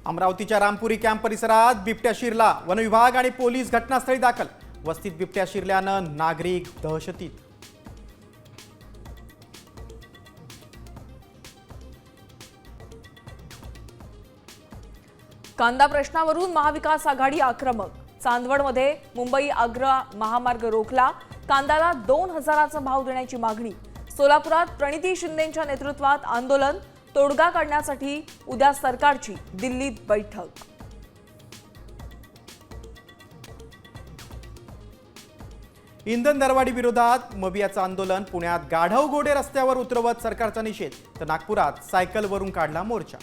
अमरावतीच्या रामपुरी कॅम्प परिसरात बिबट्या शिरला। वन विभाग आणि पोलीस घटनास्थळी दाखल। वस्तीत बिबट्या शिरल्यानं नागरिक दहशतीत। कांदा प्रश्नावरून महाविकास आघाडी आक्रमक। चांदवडमध्ये मुंबई आग्रा महामार्ग रोखला। कांद्याला 2000चा भाव देण्याची मागणी। सोलापुरात प्रणिती शिंदेंच्या नेतृत्वात आंदोलन। तोडगा काढण्यासाठी उद्या सरकारची दिल्लीत बैठक। इंधन दरवाढी विरोधात मबियाचं आंदोलन। पुण्यात गाढव घोडे रस्त्यावर उतरवत सरकारचा निषेध, तर नागपुरात सायकलवरून काढला मोर्चा।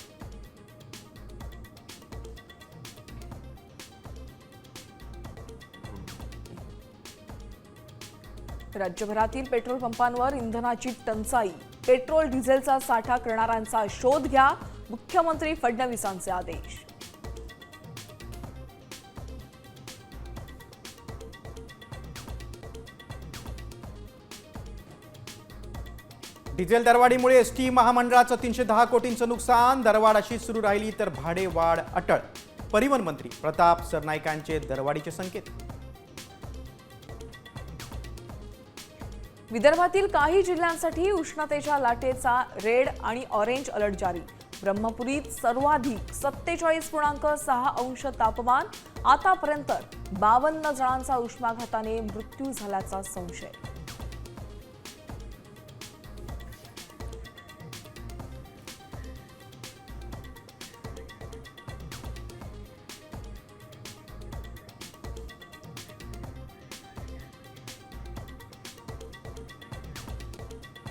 राज्यभरातील पेट्रोल पंपांवर इंधनाची टंचाई। पेट्रोल डिझेलचा साठा करणाऱ्यांचा शोध घ्या, मुख्यमंत्री फडणवीसांचे आदेश। डिझेल दरवाढीमुळे एसटी महामंडळाचं 310 कोटींचं नुकसान। दरवाढ अशीच सुरू राहिली तर भाडेवाढ अटळ। परिवहन मंत्री प्रताप सरनाईकांचे दरवाढीचे संकेत। विदर्भातील काही जिल्ह्यांसाठी उष्णतेच्या लाटेचा रेड आणि ऑरेंज अलर्ट जारी। ब्रह्मपुरीत सर्वाधिक 47.6 अंश तापमान। आतापर्यंत 52 जणांचा उष्माघाताने मृत्यू झाल्याचा संशय।